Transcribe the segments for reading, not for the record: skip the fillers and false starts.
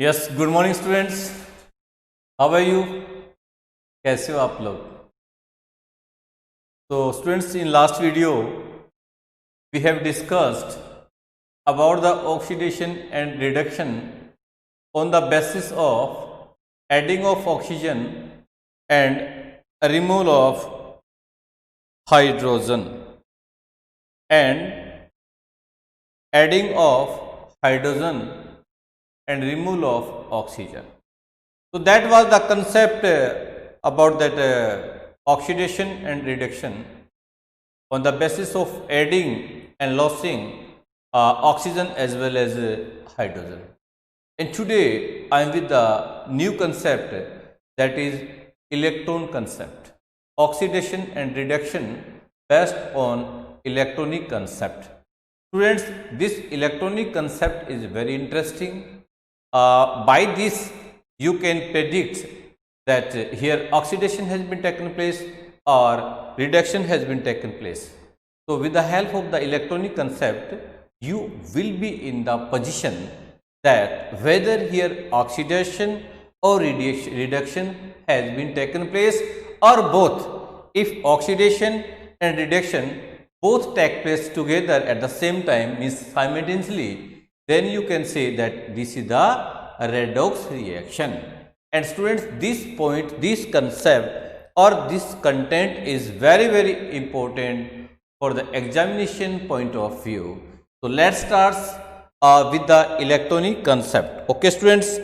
Yes, good morning students. How are you? कैसे हो आप लोग? तो students, in last video we have discussed about the oxidation and reduction on the basis of adding of oxygen and removal of hydrogen and adding of hydrogen and removal of oxygen. So that was the concept about that oxidation and reduction on the basis of adding and losing oxygen as well as hydrogen. And today I am with the new concept, that is electron concept, oxidation and reduction based on electronic concept. Students, this electronic concept is very interesting. By this you can predict that here oxidation has been taken place or reduction has been taken place. So with the help of the electronic concept, you will be in the position that whether here oxidation or reduction has been taken place or both. If oxidation and reduction both take place together at the same time, means simultaneously, then you can say that this is the redox reaction. And students, this point, this concept or this content is very important for the examination point of view. So let's start with the electronic concept. Okay students,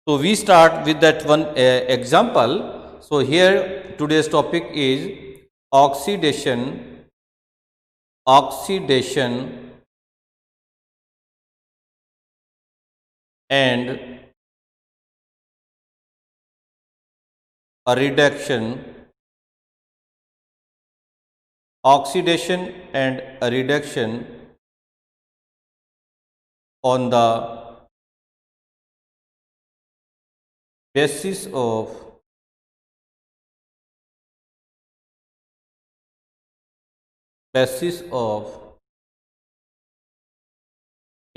so we start with that one example. So here today's topic is oxidation and a reduction, oxidation and a reduction on the basis of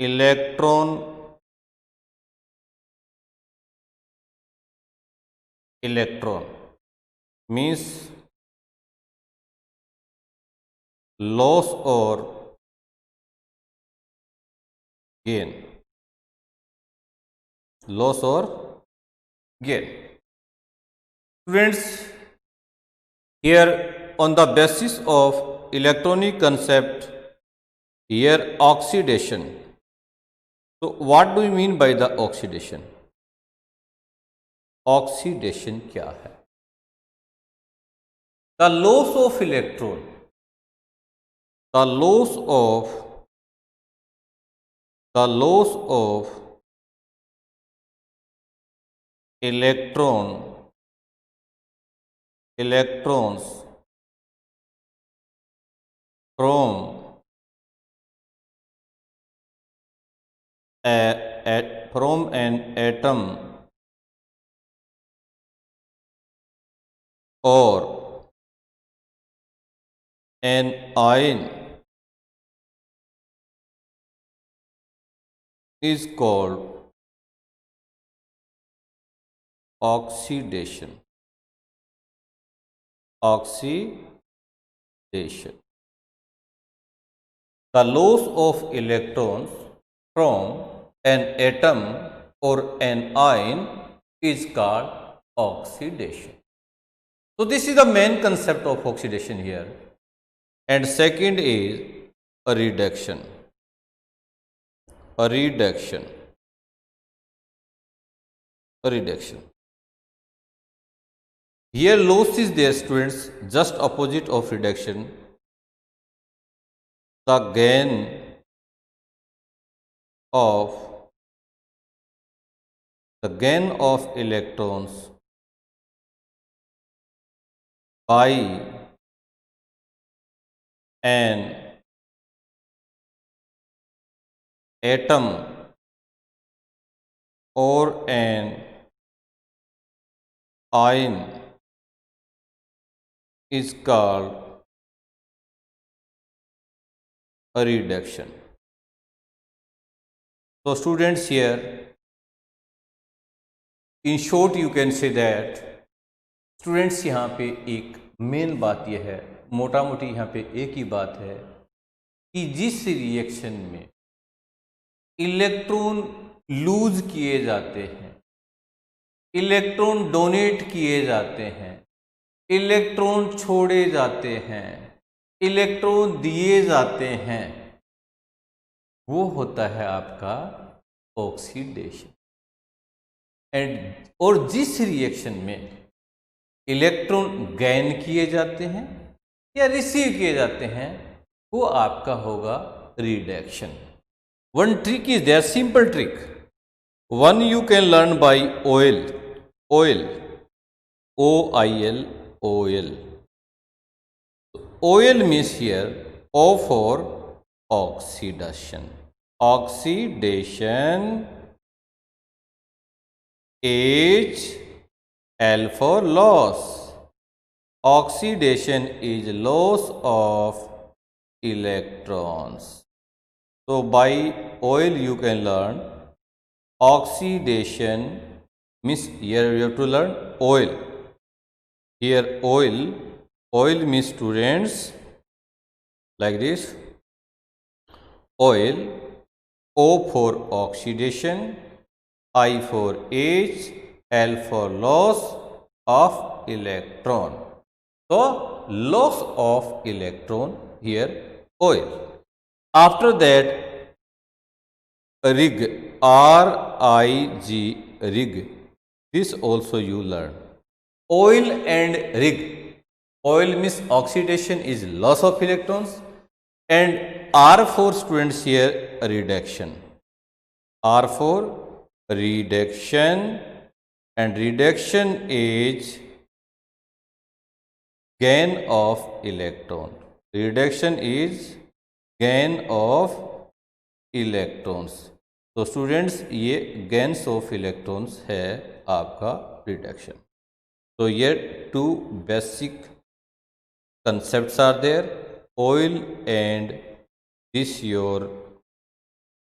electron means loss or gain, Students, here on the basis of electronic concept, here oxidation. So what do you mean by the oxidation? Oxidation क्या है? The loss of electron, the loss of electrons from an atom or an ion is called oxidation. The loss of electrons from an atom or an ion is called oxidation. So this is the main concept of oxidation here. And second is a reduction. Here loss is there, students, just opposite of reduction. The gain of electrons by an atom or an ion is called a reduction. So students, here in short you can say that students, यहाँ पे एक main बात यह है, मोटा मोटी यहाँ पे एक ही बात है कि जिस रिएक्शन में इलेक्ट्रॉन लूज किए जाते हैं, इलेक्ट्रॉन डोनेट किए जाते हैं, इलेक्ट्रॉन छोड़े जाते हैं, इलेक्ट्रॉन दिए जाते हैं, वो होता है आपका ऑक्सीडेशन। और जिस रिएक्शन में इलेक्ट्रॉन गेन किए जाते हैं या रिसीव किए जाते हैं, वो आपका होगा reduction. One trick is there, simple trick, one you can learn by oil, OIL, oil. Oil means here O for oxidation, H, L for loss. Oxidation is loss of electrons. So by oil you can learn oxidation means here you have to learn oil. Here oil means students like this, oil, O for oxidation, I for H, L for loss of electron. So loss of electron, here oil. After that rig, RIG, rig, this also you learn. Oil and rig. Oil means oxidation is loss of electrons, and R for students here reduction. R for reduction, and reduction is gain of electron. Reduction is gain of electrons. तो students ये gains of electrons है आपका reduction. So here two basic concepts are there, oil and this your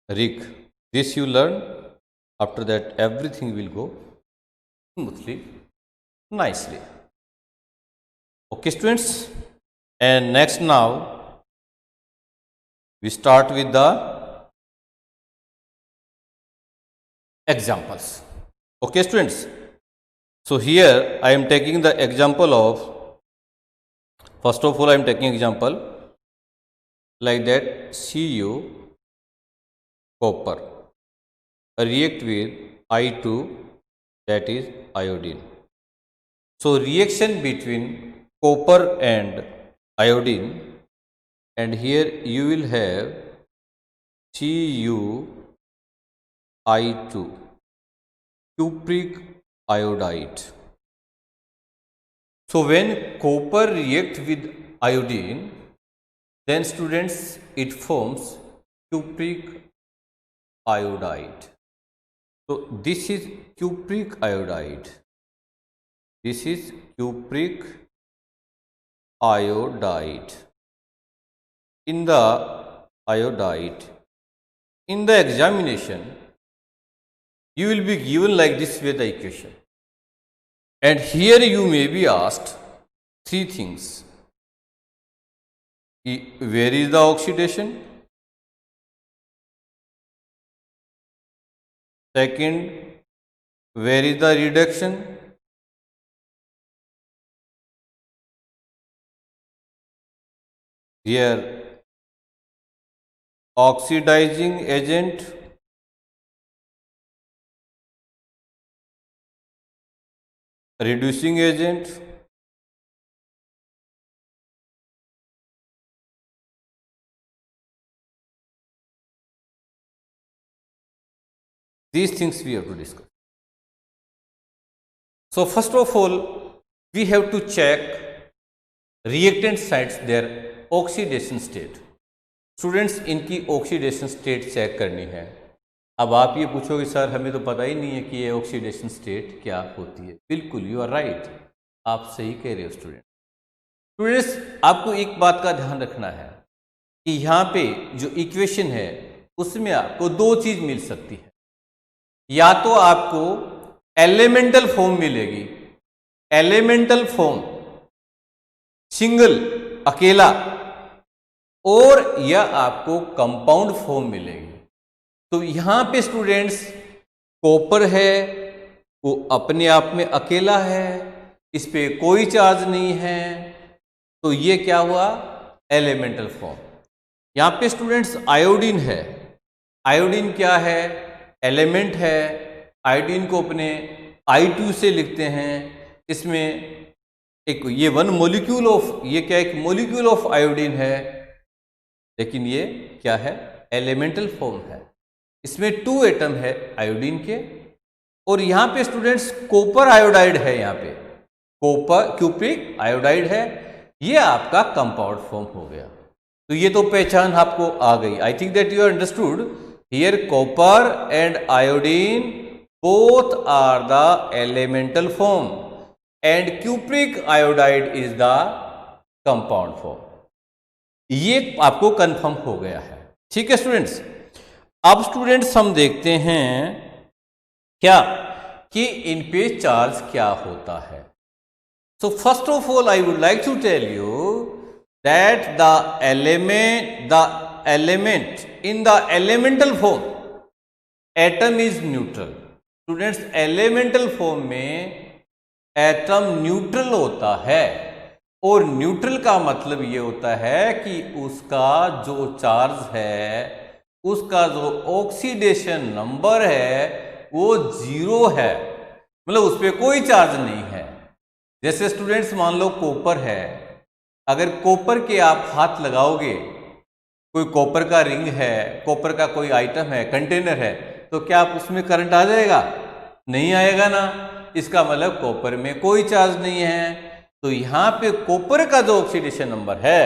rig. This you learn. After that everything will go smoothly, nicely. Okay students, and next now we start with the examples. Okay students, so here I am taking the example of, first of all I am taking example like that Cu copper react with I2, that is iodine. So reaction between copper and iodine, and here you will have CuI2, cupric iodide. So when copper react with iodine, then students it forms cupric iodide. So this is cupric iodide. This is cupric iodide. In the iodide, in the examination, you will be given like this way the equation. And here you may be asked three things. Where is the oxidation? Second, where is the reduction? Here, oxidizing agent, reducing agent, these things we have to discuss. So first of all, we have to check reactant sites their oxidation state. Students इनकी oxidation state check करनी है. अब आप ये पूछोगे sir हमें तो पता ही नहीं है कि ये ऑक्सीडेशन स्टेट क्या होती है. बिल्कुल यू आर राइट, आप सही कह रहे हो स्टूडेंट्स. आपको एक बात का ध्यान रखना है कि यहाँ पे जो इक्वेशन है उसमें आपको दो चीज मिल सकती है. या तो आपको एलिमेंटल फॉर्म मिलेगी, एलिमेंटल फॉर्म सिंगल अकेला, और यह आपको कंपाउंड फॉर्म मिलेगी। तो यहां पे स्टूडेंट्स कॉपर है वो अपने आप में अकेला है, इस पे कोई चार्ज नहीं है, तो ये क्या हुआ, एलिमेंटल फॉर्म। यहां पे स्टूडेंट्स आयोडीन है, आयोडीन क्या है, एलिमेंट है। आयोडीन को अपने I2 से लिखते हैं। इसमें एक ये वन मॉलिक्यूल ऑफ, ये क्या एक मॉलिक्यूल ऑफ आयोडीन है, लेकिन ये क्या है, एलिमेंटल फॉर्म है। इसमें 2 एटम है आयोडीन के, और यहां पे स्टूडेंट्स कॉपर आयोडाइड है, यहां पे कॉपर क्यूप्रिक आयोडाइड है, ये आपका कंपाउंड फॉर्म हो गया। तो ये तो पहचान आपको आ गई। I think that you understood here copper and iodine both are the elemental form and cupric iodide is the compound form. ये आपको कंफर्म हो गया है, ठीक है स्टूडेंट्स। अब स्टूडेंट्स हम देखते हैं क्या कि इन पे चार्ज क्या होता है। So first of all I would like to tell you that the element in the elemental form atom is neutral. Students elemental form में एटम न्यूट्रल होता है, और न्यूट्रल का मतलब ये होता है कि उसका जो चार्ज है, उसका जो ऑक्सीडेशन नंबर है वो 0 है, मतलब उस पर कोई चार्ज नहीं है। जैसे स्टूडेंट्स मान लो कॉपर है, अगर कॉपर के आप हाथ लगाओगे, कोई कॉपर का रिंग है, कॉपर का कोई आइटम है, कंटेनर है, तो क्या आप उसमें करंट आ जाएगा, नहीं आएगा ना। इसका मतलब कॉपर में कोई चार्ज नहीं है। तो यहां पे कॉपर का जो ऑक्सीडेशन नंबर है,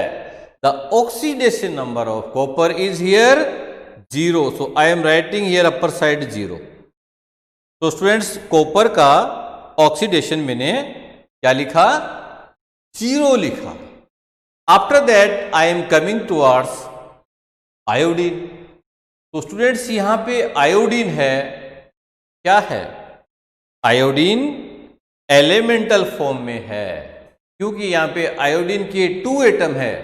the oxidation number of copper is here 0, so I am writing here upper side 0। तो स्टूडेंट्स कॉपर का ऑक्सीडेशन मैंने क्या लिखा, 0 लिखा। After that I am coming towards iodine. तो स्टूडेंट्स यहां पे आयोडीन है, क्या है, आयोडीन एलिमेंटल फॉर्म में है, क्योंकि यहां पे आयोडीन के 2 एटम है,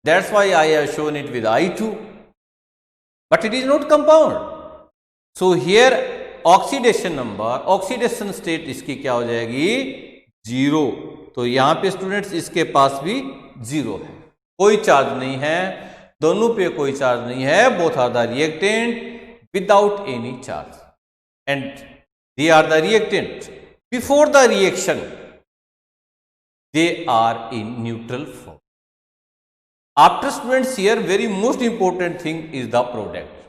that's why I have shown it with I2, but it is not compound. So here oxidation number, oxidation state इसकी क्या हो जाएगी, 0। तो यहां पे स्टूडेंट्स इसके पास भी 0 है, कोई चार्ज नहीं है, दोनों पे कोई चार्ज नहीं है। Both are the reactant without any charge, and they are the reactant before the reaction, they are in neutral form. After students here very most important thing is the product.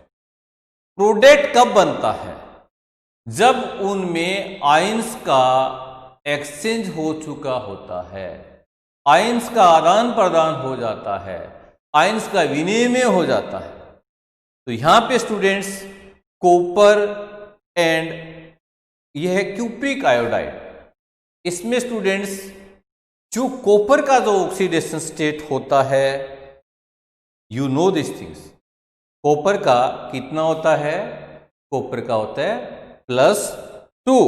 Product कब बनता है, जब उनमें ions का exchange हो चुका होता है, आयंस का आदान प्रदान हो जाता है, आयंस का विनिमय हो जाता है। तो यहां पे स्टूडेंट्स कॉपर एंड यह है क्यूप्रिक आयोडाइड, इसमें स्टूडेंट्स जो कॉपर का जो ऑक्सीडेशन स्टेट होता है, you know this things, copper का कितना होता है, कॉपर का होता है +2।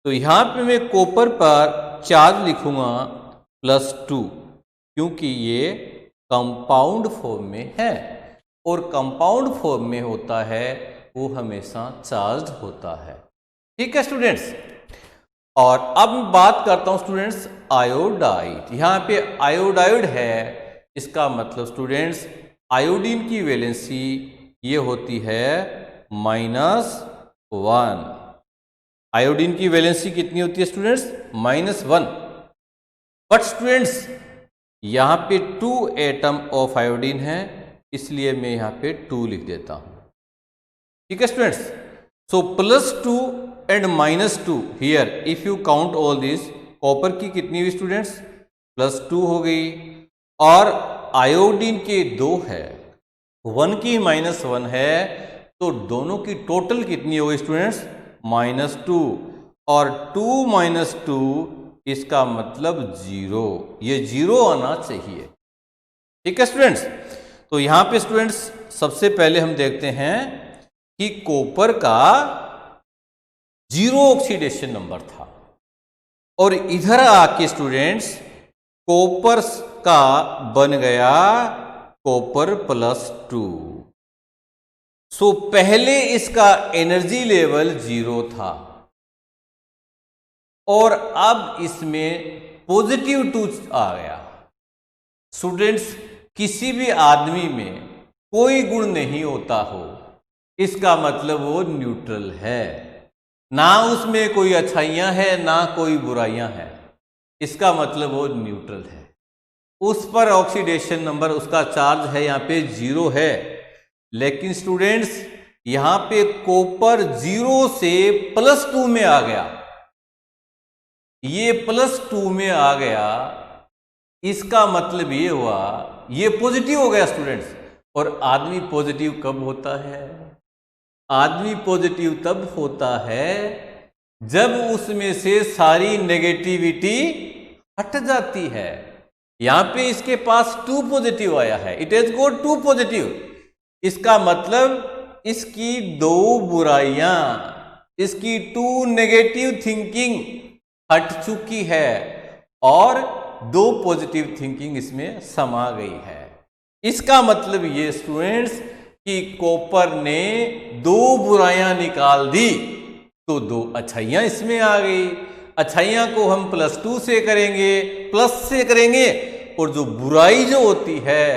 तो यहां पे मैं कॉपर पर चार्ज लिखूंगा +2, क्योंकि ये कंपाउंड फॉर्म में है, और कंपाउंड फॉर्म में होता है वो हमेशा चार्ज होता है, ठीक है स्टूडेंट्स। और अब मैं बात करता हूं स्टूडेंट्स आयोडाइड। यहां पे आयोडाइड है, इसका मतलब स्टूडेंट्स आयोडीन की वैलेंसी ये होती है -1। आयोडीन की वैलेंसी कितनी होती है स्टूडेंट्स, -1। बट स्टूडेंट्स यहां पे 2 एटम ऑफ आयोडीन है, इसलिए मैं यहां पे 2 लिख देता हूं, ठीक है students. So +2 and -2 here if you count all this, copper की कितनी हुई स्टूडेंट्स, +2 हो गई, और आयोडीन के 2 है, 1 की -1 है, तो दोनों की टोटल कितनी हो गई स्टूडेंट्स, -2, और 2 - 2 इसका मतलब 0, ये 0 आना चाहिए, ठीक है स्टूडेंट्स। तो यहां पे स्टूडेंट्स सबसे पहले हम देखते हैं कि कॉपर का जीरो ऑक्सीडेशन नंबर था, और इधर आके स्टूडेंट्स कॉपर का बन गया कॉपर +2। सो पहले इसका एनर्जी लेवल 0 था और अब इसमें +2 आ गया। स्टूडेंट्स, किसी भी आदमी में कोई गुण नहीं होता हो, इसका मतलब वो न्यूट्रल है, ना उसमें कोई अच्छाइयां हैं ना कोई बुराइयां हैं, इसका मतलब वो न्यूट्रल है। उस पर ऑक्सीडेशन नंबर, उसका चार्ज है यहाँ पे 0 है। लेकिन स्टूडेंट्स यहाँ पे कॉपर 0 से +2 में आ गया, ये +2 में आ गया, इसका मतलब ये हुआ ये पॉजिटिव हो गया स्टूडेंट्स। और आदमी पॉजिटिव कब होता है? आदमी पॉजिटिव तब होता है जब उसमें से सारी नेगेटिविटी हट जाती है। यहां पे इसके पास 2 पॉजिटिव आया है, इट हैज गॉट 2 पॉजिटिव। इसका मतलब इसकी 2 बुराइयां, इसकी 2 नेगेटिव थिंकिंग हट चुकी है और 2 पॉजिटिव थिंकिंग इसमें समा गई है। इसका मतलब ये स्टूडेंट्स कि कॉपर ने 2 बुराइयां निकाल दी तो 2 अच्छाइयां इसमें आ गई। अच्छाइयां को हम +2 से करेंगे, प्लस से करेंगे, और जो बुराई जो होती है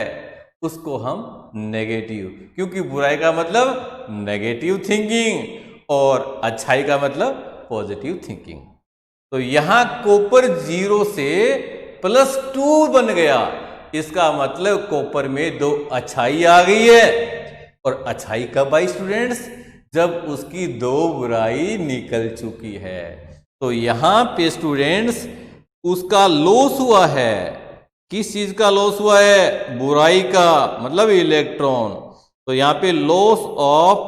उसको हम नेगेटिव, क्योंकि बुराई का मतलब नेगेटिव थिंकिंग और अच्छाई का मतलब पॉजिटिव थिंकिंग। तो यहां कॉपर 0 से +2 बन गया, इसका मतलब कॉपर में 2 अच्छाई आ गई है। और अच्छाई कब आई स्टूडेंट्स? जब उसकी 2 बुराई निकल चुकी है। तो यहां पे स्टूडेंट्स उसका लॉस हुआ है। किस चीज का लॉस हुआ है? बुराई का, मतलब इलेक्ट्रॉन। तो यहां पे लॉस ऑफ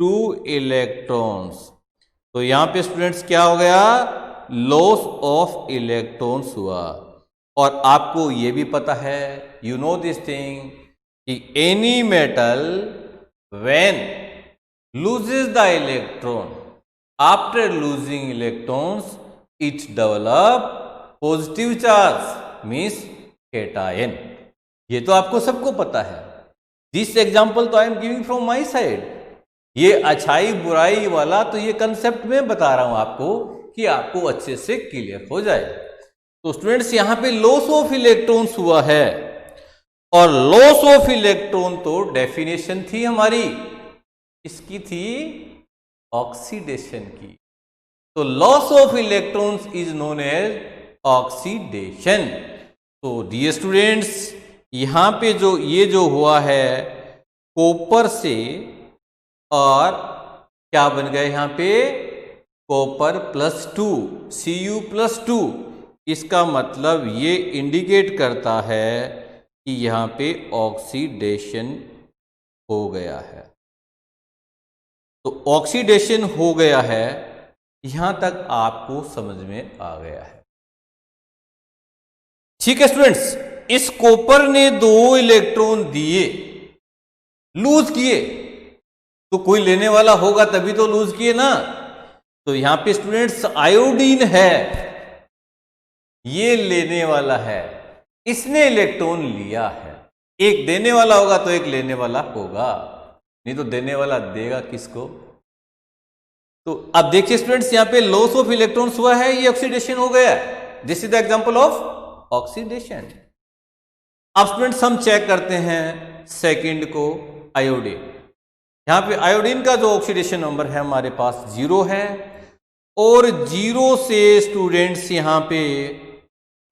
2 इलेक्ट्रॉन्स। तो यहां पे स्टूडेंट्स क्या हो गया? लॉस ऑफ इलेक्ट्रॉन्स हुआ। और आपको ये भी पता है, यू नो दिस थिंग, कि any metal when loses the electron, after losing electrons it develop positive charge, means cation। ये तो आपको सबको पता है। दिस एग्जाम्पल तो I am giving from my side. ये अच्छाई बुराई वाला तो ये कंसेप्ट में बता रहा हूं आपको कि आपको अच्छे से क्लियर हो जाए। तो स्टूडेंट्स यहां पे लॉस ऑफ इलेक्ट्रॉन्स हुआ है, और लॉस ऑफ इलेक्ट्रॉन तो डेफिनेशन थी हमारी, इसकी थी ऑक्सीडेशन की। तो loss of electrons is known as oxidation. तो डियर स्टूडेंट्स, यहां पे जो ये जो हुआ है कॉपर से, और क्या बन गया यहां पे? Copper +2, Cu+2। इसका मतलब ये इंडिकेट करता है कि यहां पे ऑक्सीडेशन हो गया है। तो ऑक्सीडेशन हो गया है, यहां तक आपको समझ में आ गया है। ठीक है स्टूडेंट्स, इस कॉपर ने 2 इलेक्ट्रॉन दिए, लूज किए, तो कोई लेने वाला होगा तभी तो लूज किए ना। तो यहां पे स्टूडेंट्स आयोडीन है, ये लेने वाला है, इसने इलेक्ट्रॉन लिया है। एक देने वाला होगा तो एक लेने वाला होगा, नहीं तो देने वाला देगा किसको? तो अब देखिए स्टूडेंट्स, यहां पे लॉस ऑफ इलेक्ट्रॉन्स हुआ है, ये ऑक्सीडेशन हो गया। This is the example of oxidation. अब स्टूडेंट्स हम चेक करते हैं सेकंड को, आयोडीन। यहां पे आयोडीन का जो ऑक्सीडेशन नंबर है हमारे पास 0 है, और 0 से स्टूडेंट्स यहां पे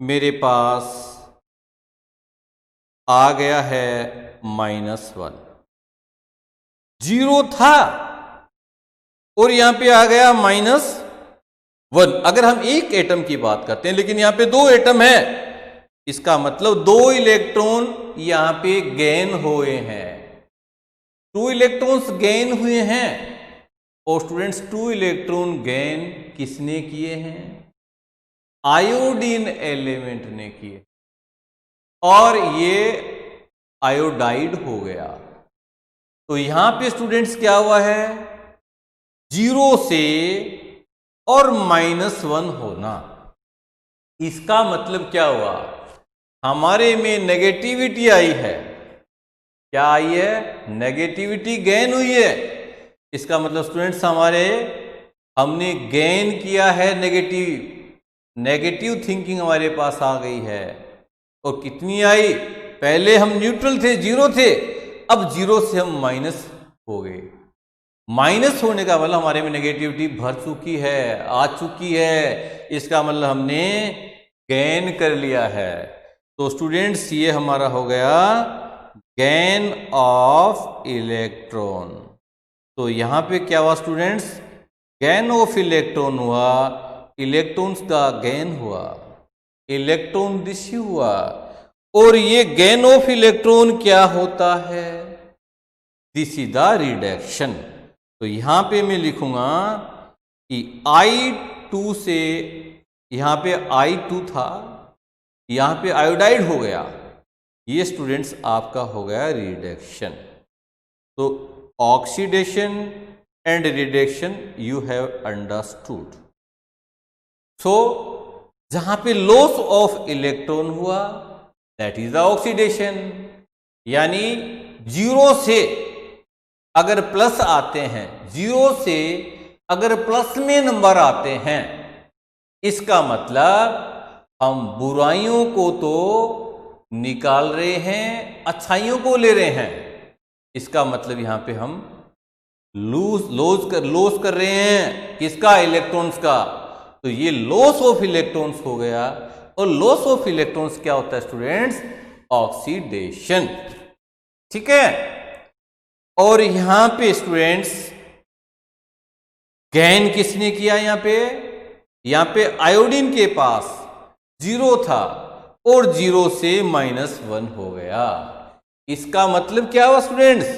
मेरे पास आ गया है -1। 0 था और यहां पे आ गया -1। अगर हम एक एटम की बात करते हैं, लेकिन यहां पे 2 एटम है, इसका मतलब 2 इलेक्ट्रॉन यहां पे गेन हुए हैं, 2 इलेक्ट्रॉन्स गेन हुए हैं। और स्टूडेंट्स 2 इलेक्ट्रॉन गेन किसने किए हैं? आयोडीन एलिमेंट ने किए, और ये आयोडाइड हो गया। तो यहां पे स्टूडेंट्स क्या हुआ है? 0 से और -1 होना। इसका मतलब क्या हुआ, हमारे में नेगेटिविटी आई है। क्या आई है, नेगेटिविटी गेन हुई है। इसका मतलब स्टूडेंट्स हमने गेन किया है, नेगेटिव थिंकिंग हमारे पास आ गई है। और कितनी आई, पहले हम न्यूट्रल थे, जीरो थे, अब जीरो से हम माइनस हो गए। माइनस होने का मतलब हमारे में नेगेटिविटी भर चुकी है, आ चुकी है। इसका मतलब हमने गेन कर लिया है। तो स्टूडेंट्स ये हमारा हो गया गेन ऑफ इलेक्ट्रॉन। तो यहां पे क्या हुआ स्टूडेंट्स, गेन ऑफ इलेक्ट्रॉन हुआ, इलेक्ट्रॉन्स का गेन हुआ, इलेक्ट्रॉन रिसीव हुआ। और ये गेन ऑफ इलेक्ट्रॉन क्या होता है, दिस इज द रिडक्शन। तो यहां पे मैं लिखूंगा कि I2 से, यहां पे I2 था, यहां पे आयोडाइड हो गया, ये स्टूडेंट्स आपका हो गया रिडक्शन। तो oxidation and reduction you have understood. So जहां पे लॉस ऑफ इलेक्ट्रॉन हुआ, दैट इज द ऑक्सीडेशन। यानी जीरो से अगर प्लस आते हैं, जीरो से अगर प्लस में नंबर आते हैं, इसका मतलब हम बुराइयों को तो निकाल रहे हैं, अच्छाइयों को ले रहे हैं। इसका मतलब यहां पे हम लॉस कर रहे हैं, किसका, इलेक्ट्रॉन्स का। तो ये लॉस ऑफ इलेक्ट्रॉन्स हो गया। और लॉस ऑफ इलेक्ट्रॉन्स क्या होता है स्टूडेंट्स, ऑक्सीडेशन। ठीक है। और यहां पे स्टूडेंट्स गेन किसने किया, यहां पे आयोडीन के पास जीरो था और जीरो से -1 हो गया। इसका मतलब क्या हुआ स्टूडेंट्स,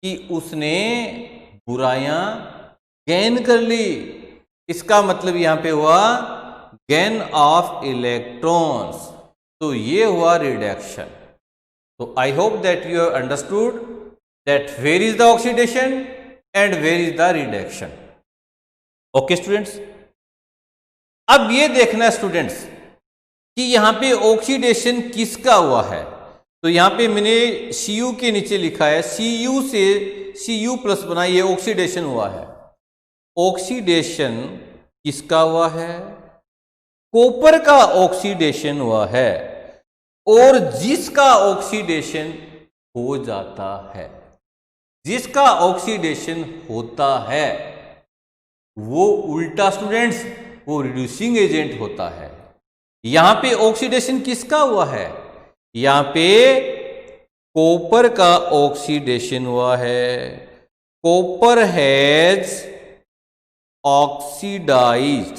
कि उसने बुराइयां गेन कर ली। इसका मतलब यहां पे हुआ गेन ऑफ इलेक्ट्रॉन्स। तो ये हुआ रिडक्शन। तो I hope that you have understood that where is the oxidation and where is the reduction. Okay students, अब ये देखना है स्टूडेंट्स कि यहां पे ऑक्सीडेशन किसका हुआ है। तो यहां पे मैंने Cu के नीचे लिखा है, Cu से Cu+ बना, ये ऑक्सीडेशन हुआ है। ऑक्सीडेशन किसका हुआ है, कॉपर का ऑक्सीडेशन हुआ है। और जिसका ऑक्सीडेशन हो जाता है, जिसका ऑक्सीडेशन होता है, वो उल्टा स्टूडेंट्स वो रिड्यूसिंग एजेंट होता है। यहां पे ऑक्सीडेशन किसका हुआ है, यहां पे कॉपर का ऑक्सीडेशन हुआ है। कॉपर हैज ऑक्सीडाइज्ड,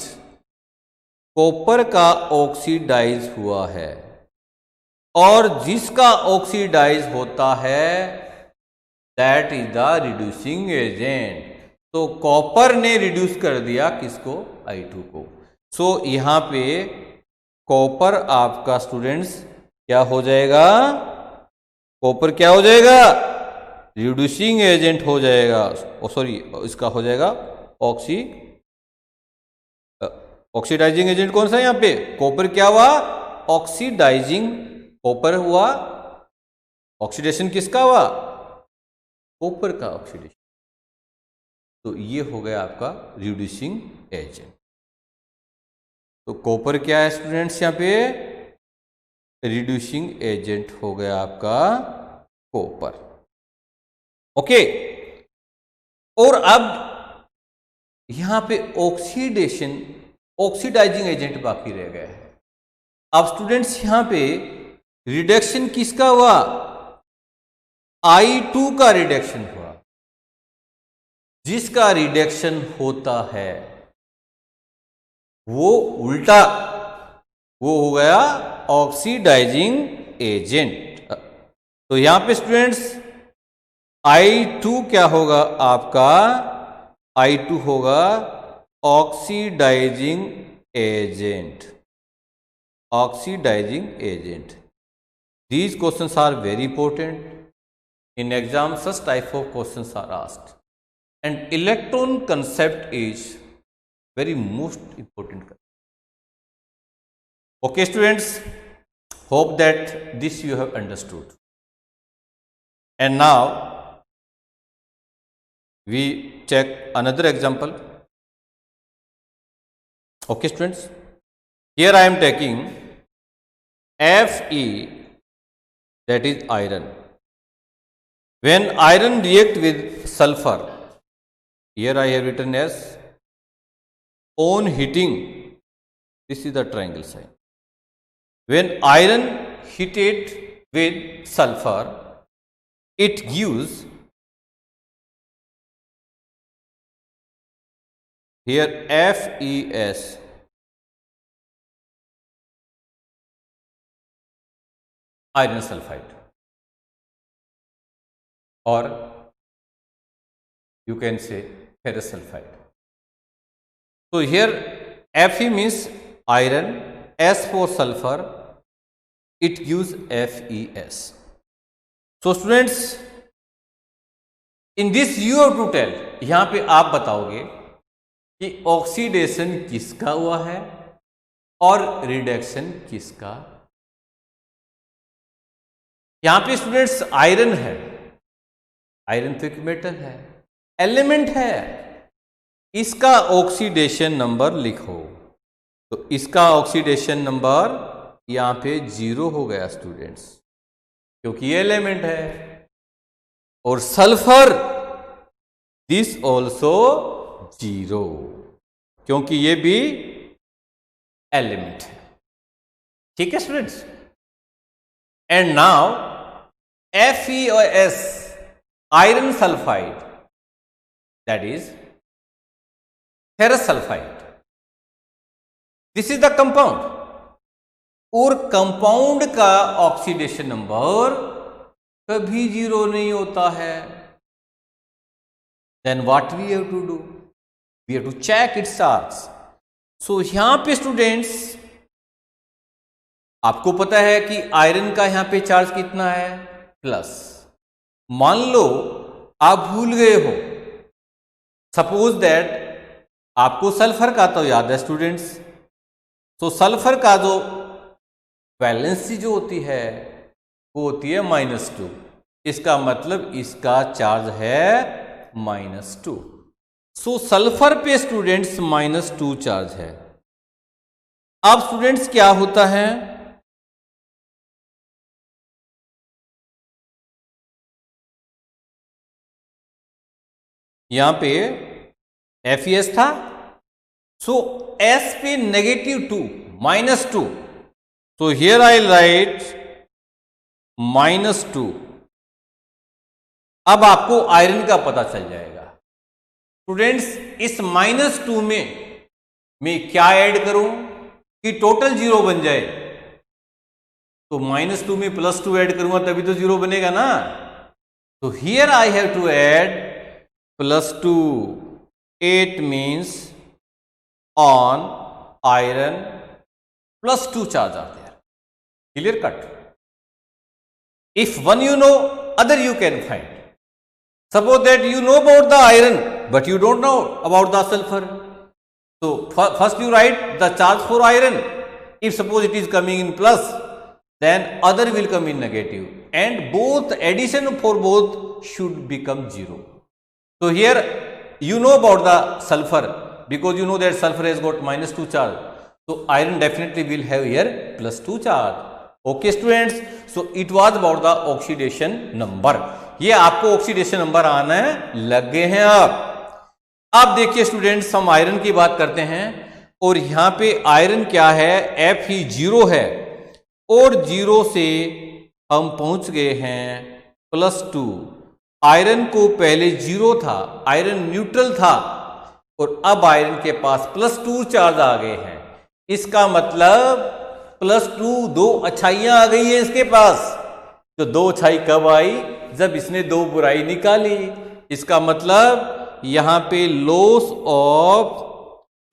कॉपर का ऑक्सीडाइज हुआ है। और जिसका ऑक्सीडाइज होता है, that is the reducing agent. तो कॉपर ने रिड्यूस कर दिया किसको, I2 को। सो यहां पे कॉपर आपका स्टूडेंट्स क्या हो जाएगा, कॉपर क्या हो जाएगा, रिड्यूसिंग एजेंट हो जाएगा। सॉरी, इसका हो जाएगा ऑक्सीडाइजिंग एजेंट कौन सा यहां पे, कॉपर क्या हुआ, ऑक्सीडाइजिंग, कॉपर हुआ, ऑक्सीडेशन किसका हुआ, कॉपर का ऑक्सीडेशन। तो ये हो गया आपका रिड्यूसिंग एजेंट। तो कॉपर क्या है स्टूडेंट्स, यहां पे रिड्यूसिंग एजेंट हो गया आपका कॉपर। ओके। और अब यहां पे ऑक्सीडेशन, ऑक्सीडाइजिंग एजेंट बाकी रह गया है। अब स्टूडेंट्स यहां पे रिडक्शन किसका हुआ, I2 का रिडक्शन हुआ। जिसका रिडक्शन होता है वो उल्टा, वो हो गया ऑक्सीडाइजिंग एजेंट। तो यहां पे स्टूडेंट्स I2 क्या होगा आपका, I2 होगा oxidizing agent, oxidizing agent. These questions are very important. In exam, such type of questions are asked. And electron concept is very most important concept. Okay students, hope that this you have understood. And now we check another example. Okay students, here I am taking Fe, that is iron. When iron react with sulfur, here I have written as on heating, this is the triangle sign. When iron heated with sulfur, it gives, here FeS, iron sulfide, or you can say ferrous sulfide. So here Fe means iron, S for sulfur, it gives FeS. So students, in this you have to tell, यहां पे आप बताओगे कि oxidation किसका हुआ है और reduction किसका। यहां पे स्टूडेंट्स आयरन है, आयरन तो एक मेटल है, एलिमेंट है, इसका ऑक्सीडेशन नंबर लिखो। तो इसका ऑक्सीडेशन नंबर यहां पे 0 हो गया स्टूडेंट्स, क्योंकि ये एलिमेंट है। और सल्फर दिस ऑल्सो 0, क्योंकि ये भी एलिमेंट है। ठीक है students. And now FeS, iron sulfide, that is ferrous sulfide, this is the compound, और कंपाउंड का ऑक्सीडेशन नंबर कभी 0 नहीं होता है। Then what we have to do, we have to check its charge. So यहां पे स्टूडेंट्स आपको पता है कि आयरन का यहां पे चार्ज कितना है, प्लस। मान लो आप भूल गए हो, सपोज दैट आपको सल्फर का तो याद है स्टूडेंट्स। तो सल्फर का जो वैलेंसी जो होती है वो होती है -2, इसका मतलब इसका चार्ज है -2। सो सल्फर पे स्टूडेंट्स -2 चार्ज है। अब स्टूडेंट्स क्या होता है, यहां पे FeS था, सो S पे -2, -2, so here I'll write -2। अब आपको आयरन का पता चल जाएगा स्टूडेंट्स। इस -2 में मैं क्या ऐड करूं कि टोटल 0 बन जाए, तो -2 में +2 ऐड करूंगा तभी तो 0 बनेगा ना। तो here I have to add +2, 8 means on iron +2 charge are there. Clear cut. If one you know, other you can find. Suppose that you know about the iron, but you don't know about the sulfur. So first you write the charge for iron. If suppose it is coming in plus, then other will come in negative, and both addition for both should become 0. So here you know about the sulfur, because you know that sulfur has got -2 charge. So iron definitely will have here +2 charge. Okay students, so it was about the oxidation number. ये आपको oxidation number आने लग गए हैं। अब देखिए students, हम iron की बात करते हैं, और यहां पे आयरन क्या है, Fe0 है, और 0 से हम पहुंच गए हैं +2। आयरन को पहले 0 था, आयरन न्यूट्रल था, और अब आयरन के पास +2 चार्ज आ गए हैं। इसका मतलब +2 2 अच्छाइयां आ गई है इसके पास। तो 2 अच्छाई कब आई, जब इसने 2 बुराई निकाली। इसका मतलब यहां पे लॉस ऑफ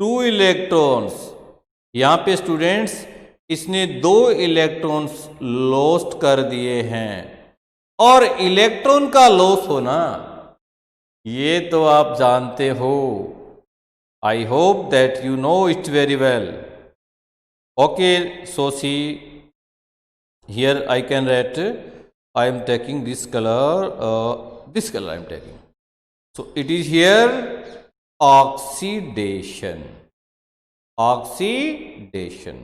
2 इलेक्ट्रॉन्स, यहां पे स्टूडेंट्स इसने 2 इलेक्ट्रॉन्स लॉस्ट कर दिए हैं। और इलेक्ट्रॉन का लॉस होना ये तो आप जानते हो I hope that you know it very well. Okay, so see, here I can write, I am taking this color I am taking. So it is here oxidation. Oxidation.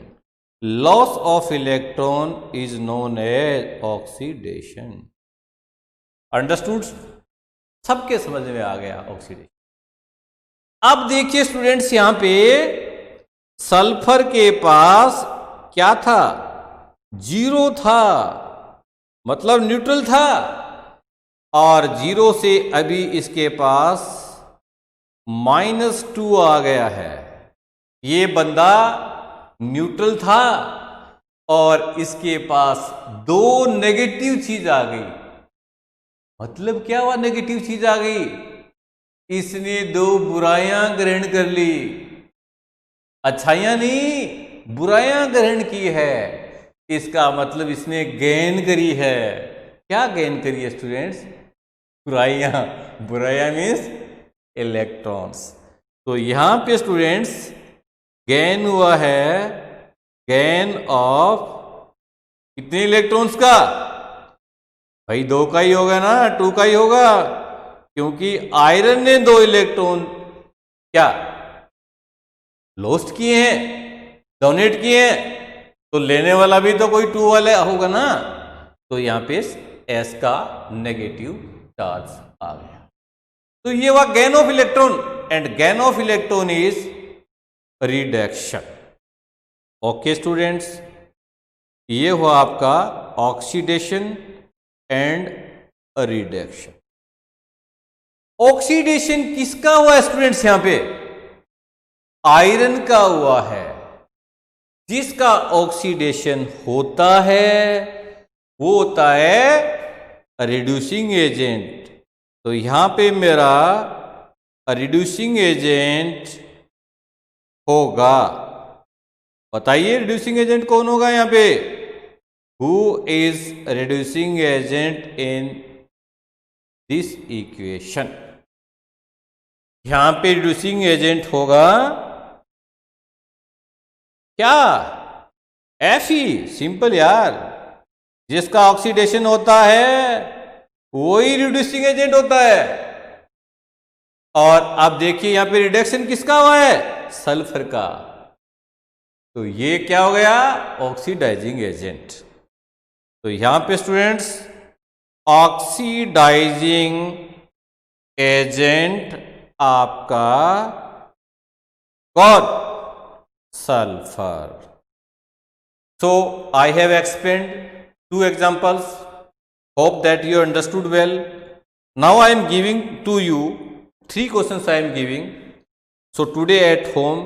Loss of electron is known as oxidation. Understood? सबके समझ में आ गया oxidation. अब देखिए students, यहां पे sulphur के पास क्या था? 0 था, मतलब न्यूट्रल था, और 0 से अभी इसके पास -2 आ गया है। ये बंदा न्यूट्रल था और इसके पास 2 नेगेटिव चीज आ गई। मतलब क्या हुआ? नेगेटिव चीज आ गई, इसने 2 बुराइयां ग्रहण कर ली, अच्छाइयां नहीं, बुराइयां ग्रहण की है। इसका मतलब इसने गेन करी है। क्या गेन करी है स्टूडेंट्स? बुराइयां। बुराइयां मीन्स इलेक्ट्रॉन्स। तो यहां पे स्टूडेंट्स गेन हुआ है, गेन ऑफ कितने इलेक्ट्रॉन्स का? भाई 2 का ही होगा ना, 2 का ही होगा, क्योंकि आयरन ने 2 इलेक्ट्रॉन क्या लॉस्ट किए हैं, डोनेट किए हैं, तो लेने वाला भी तो कोई 2 वाला होगा ना। तो यहां पे एस का नेगेटिव चार्ज आ गया। तो ये हुआ gain of electron, and gain of electron is reduction. Okay students, ये हुआ आपका ऑक्सीडेशन एंड रिडक्शन। ऑक्सीडेशन किसका हुआ है स्टूडेंट्स? यहां पे आयरन का हुआ है। जिसका ऑक्सीडेशन होता है वो होता है रिड्यूसिंग एजेंट। तो यहां पे मेरा रिड्यूसिंग एजेंट होगा, बताइए रिड्यूसिंग एजेंट कौन होगा यहां पे? Who is reducing agent in this equation? यहां पे रिड्यूसिंग एजेंट होगा क्या? Fe। सिंपल यार, जिसका ऑक्सीडेशन होता है वही रिड्यूसिंग एजेंट होता है। और अब देखिए यहां पे रिडक्शन किसका हुआ है? सल्फर का। तो ये क्या हो गया? Oxidizing agent. तो यहां पे स्टूडेंट्स ऑक्सीडाइजिंग एजेंट आपका कौन? Sulphur. So I have explained 2 examples. Hope that you understood well. Now I am giving to you 3 questions I am giving. So today at home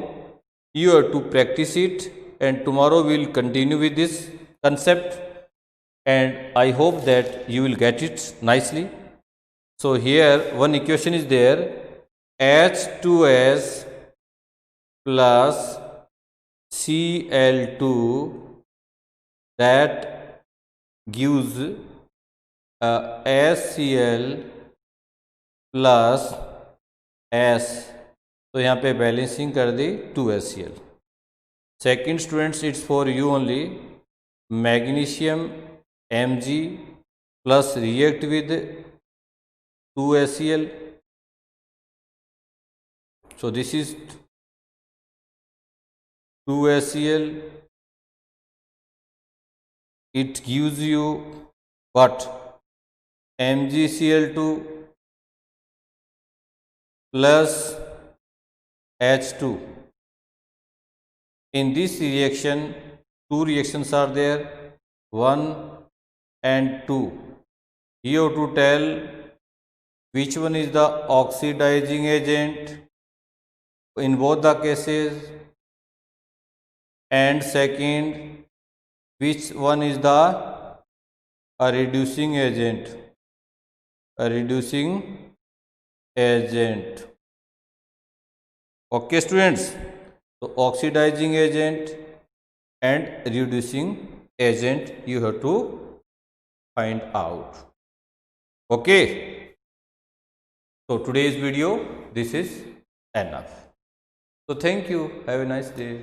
you have to practice it, and tomorrow we will continue with this concept, and I hope that you will get it nicely. So here one equation is there, H2S plus Cl2, that gives HCl plus S। तो यहाँ पे balancing कर दी 2HCl। Second students, it's for you only, magnesium Mg plus react with 2HCl। So this is 2HCl. It gives you what? MgCl2 plus H2. In this reaction, 2 reactions are there, 1 and 2. You have to tell which one is the oxidizing agent in both the cases, and second, which one is the reducing agent? A reducing agent. Okay students, so oxidizing agent and reducing agent you have to find out. Okay, so today's video, this is enough. So thank you. Have a nice day.